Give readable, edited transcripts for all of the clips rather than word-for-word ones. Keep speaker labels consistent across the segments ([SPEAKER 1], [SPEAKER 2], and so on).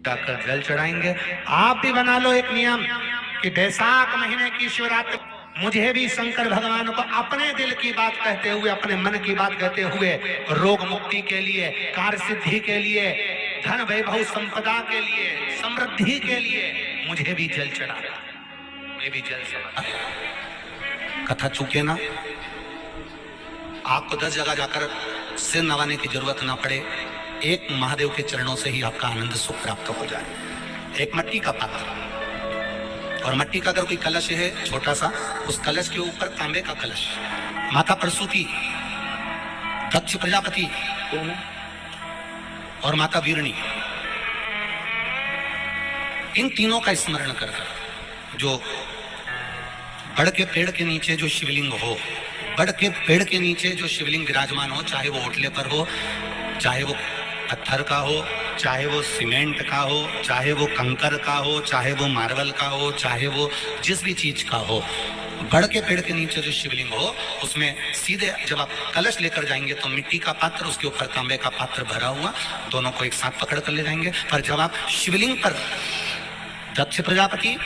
[SPEAKER 1] जाकर जल चढ़ाएंगे। आप भी बना लो एक नियम कि बैसाख महीने की शिवरात्रि मुझे भी शंकर भगवान को अपने दिल की बात कहते हुए, अपने मन की बात कहते हुए, रोग मुक्ति के लिए, कार्य सिद्धि के लिए, धन वैभव संपदा के लिए, समृद्धि के लिए मुझे भी जल चढ़ाना। मैं भी जल चढ़ा। कथा चूके ना, आपको 10 जगह जाकर सिर नवाने की जरूरत ना पड़े, एक महादेव के चरणों से ही आपका आनंद सुख प्राप्त हो जाए। एक मिट्टी का पात्र, और मिट्टी का अगर कोई कलश है छोटा सा, उस कलश के ऊपर तांबे का कलश, माता प्रसूति, दक्ष प्रजापति और माता वीरणी, इन तीनों का स्मरण कर जो बड़ के पेड़ के नीचे जो शिवलिंग हो, बड़ के पेड़ के नीचे जो शिवलिंग विराजमान हो, चाहे वो ओटले पर हो, चाहे वो पत्थर का हो, चाहे वो सीमेंट का हो, चाहे वो कंकर का हो, चाहे वो मार्बल का हो, चाहे वो जिस भी चीज का हो, बड़ के पेड़ के नीचे जो शिवलिंग हो, उसमें सीधे जब आप कलश लेकर जाएंगे तो मिट्टी का पात्र, उसके ऊपर तांबे का पात्र भरा हुआ, दोनों को एक साथ पकड़ कर ले जाएंगे। पर जब आप शिवलिंग पर दक्ष प्रजापति,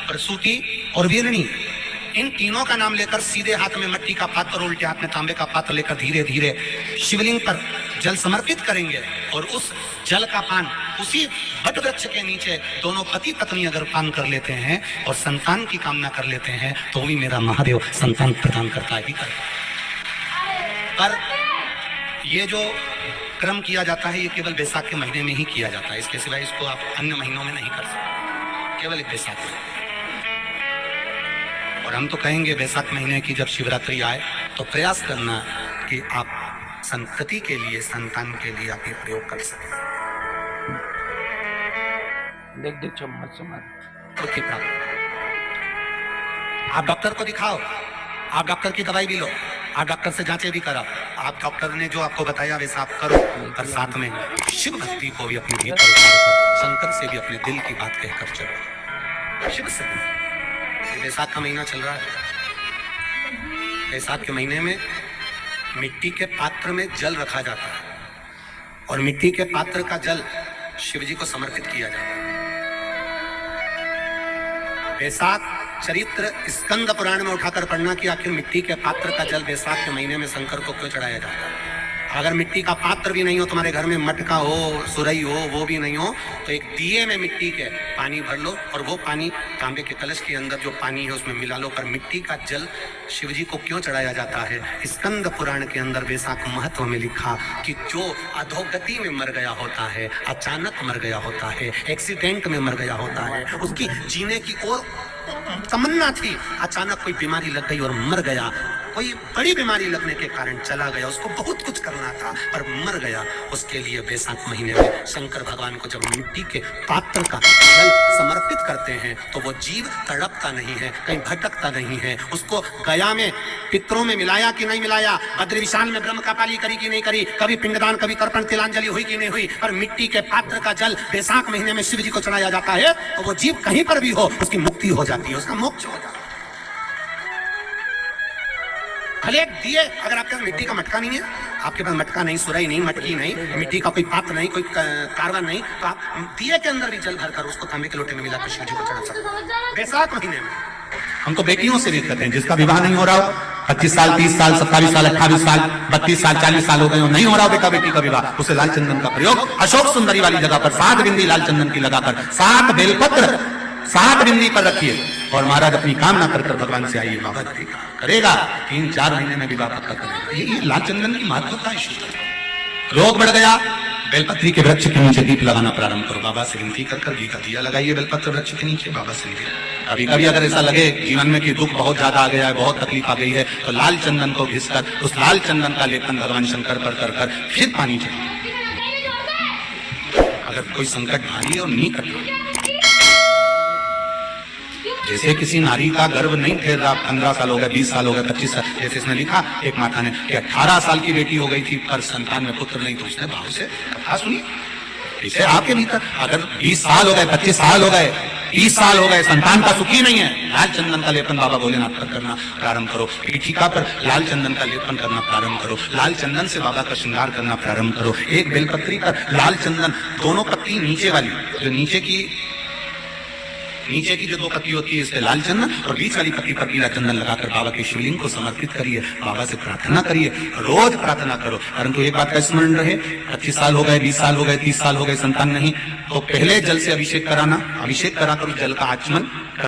[SPEAKER 1] प्रसूति और वीरणी, इन तीनों का नाम लेकर सीधे हाथ में मिट्टी का पात्र, उल्टे हाथ में तांबे का पात्र लेकर धीरे धीरे शिवलिंग पर जल समर्पित करेंगे, और उस जल का पान उसी वट वृक्ष के नीचे दोनों पति पत्नी अगर पान कर लेते हैं और संतान की कामना कर लेते हैं, तो भी मेरा महादेव संतान प्रदान करता ही करता। पर ये जो क्रम किया जाता है, ये केवल बैसाख के महीने में ही किया जाता है, इसके सिवाय इसको आप अन्य महीनों में नहीं कर सकते, केवल एक बैसाख में। और हम तो कहेंगे बैसाख महीने की जब शिवरात्रि आए तो प्रयास करना कि आप संतति के लिए, संतान के लिए आप ये प्रयोग कर सकें।
[SPEAKER 2] देख देख चम्मच चम्मच।
[SPEAKER 1] आप डॉक्टर को दिखाओ, आप डॉक्टर की दवाई भी लो, आप डॉक्टर से जांचें भी कराओ, आप डॉक्टर ने जो आपको बताया वैसा आप करो, पर साथ में शिव भक्ति को भी अपने भीतर उतारकर, शंकर से भी अपने दिल की बात कहकर चलो। शिव से बैसाख का महीना चल रहा है, बैसाख के महीने में मिट्टी के पात्र में जल रखा जाता है, और मिट्टी के पात्र का जल शिव जी को समर्पित किया जाता है। बैसाख चरित्र स्कंद पुराण में उठाकर पढ़ना कि आखिर मिट्टी के पात्र का जल बैसाख के महीने में शंकर को क्यों चढ़ाया जाता है। अगर मिट्टी का पात्र भी नहीं हो, तुम्हारे घर में मटका हो, सुरई हो, वो भी नहीं हो, तो एक दिए में मिट्टी के पानी भर लो, और वो पानी तांबे के कलश के अंदर जो पानी है उसमें मिला लो। पर मिट्टी का जल शिव जी को क्यों चढ़ाया जाता है? स्कंद पुराण के अंदर बैसाख महत्व में लिखा कि जो अधोगति में मर गया होता है, अचानक मर गया होता है, एक्सीडेंट में मर गया होता है, उसकी जीने की और तमन्ना थी, अचानक कोई बीमारी लग गई और मर गया, कोई बड़ी बीमारी लगने के कारण चला गया, उसको बहुत कुछ करना था पर मर गया, उसके लिए बैसाख महीने में शंकर भगवान को जब मिट्टी के पात्र का जल समर्पित करते हैं तो वो जीव तड़पता नहीं है, कहीं भटकता नहीं है। उसको गया में पितरों में मिलाया कि नहीं मिलाया, बद्री विशाल में ब्रह्म का पाली करी कि नहीं करी, कभी पिंडदान, कभी तर्पण, तिलांजलि हुई कि नहीं हुई, पर मिट्टी के पात्र का जल बैसाख महीने में शिव जी को चढ़ाया जाता है, तो वो जीव कहीं पर भी हो उसकी मुक्ति हो जाती है, उसका मोक्ष हो जाता है। भले एक दिए, अगर आपके पास मिट्टी का मटका नहीं है, आपके पास मटका नहीं, सुराई नहीं, मटकी नहीं, मिट्टी का कोई पात्र नहीं, कोई कारवा नहीं, तो आप दिए के अंदर भी जल भरकर उसको तांबे के लोटे में मिलाकर शिव जी को चढ़ा सकते हैं बैसाख महीने में। हम तो बेटियों से भी कहते हैं, जिसका विवाह नहीं हो रहा हो, 25 साल, 30 साल, 27 साल, 28 साल, 32 साल, 40 साल हो गए हो, नहीं हो रहा बेटा बेटी का विवाह, उसे लाल चंदन का प्रयोग अशोक सुंदरी वाली जगह पर 7 बिंदी लाल चंदन की लगाकर 7 बेलपत्र 7 बिंदी पर रखिए, और महाराज अपनी कामना कर भगवान से आइए, बाबा करेगा 3-4 महीने में विवाह पक्का करेगा। ये लाल चंदन की महत्वता है। रोग बढ़ गया, बेलपत्री के वृक्ष के नीचे दीप लगाना प्रारंभ करो, बाबा से विनती कर घी का दिया लगाइए बेलपत्र वृक्ष के नीचे, बाबा से विनती। कभी कभी अगर ऐसा लगे जीवन में कि दुख बहुत ज्यादा आ गया है, बहुत तकलीफ आ गई है, तो लाल चंदन को घिसकर उस लाल चंदन का लेपन भगवान शंकर पर कर फिर पानी चाहिए। अगर कोई संकट भारी है और नहीं कटे, जैसे किसी नारी का गर्भ नहीं ठहर रहा, 15 साल हो गए, 20 साल हो गए, 25 साल, जैसे इसने लिखा एक माता ने कि 18 साल की बेटी हो गई थी पर संतान में पुत्र नहीं, तो उसने भाव से कथा सुनी। इसे आपके भीतर अगर 20 साल हो गए, 25 साल हो गए,
[SPEAKER 3] 30 साल हो गए, संतान का सुखी नहीं है, लाल चंदन का लेपन बाबा भोलेनाथ पर करना प्रारंभ करो। पीठिका पर लाल चंदन का लेपन करना प्रारंभ करो। लाल चंदन से बाबा का श्रृंगार करना प्रारंभ करो। एक बेलपत्री पर लाल चंदन, दोनों पत्ती नीचे वाली, जो नीचे की जो 2 पत्ती होती है इससे लाल चंदन, और बीच वाली पत्ती पर पीला चंदन लगाकर बाबा के शिवलिंग को समर्पित करिए। बाबा से प्रार्थना करिए, रोज प्रार्थना करो। परंतु एक बात का स्मरण रहे, 25 साल हो गए, 20 साल हो गए, 30 साल हो गए, संतान नहीं, तो पहले जल से अभिषेक कराना, अभिषेक कराकर उस जल का आचमन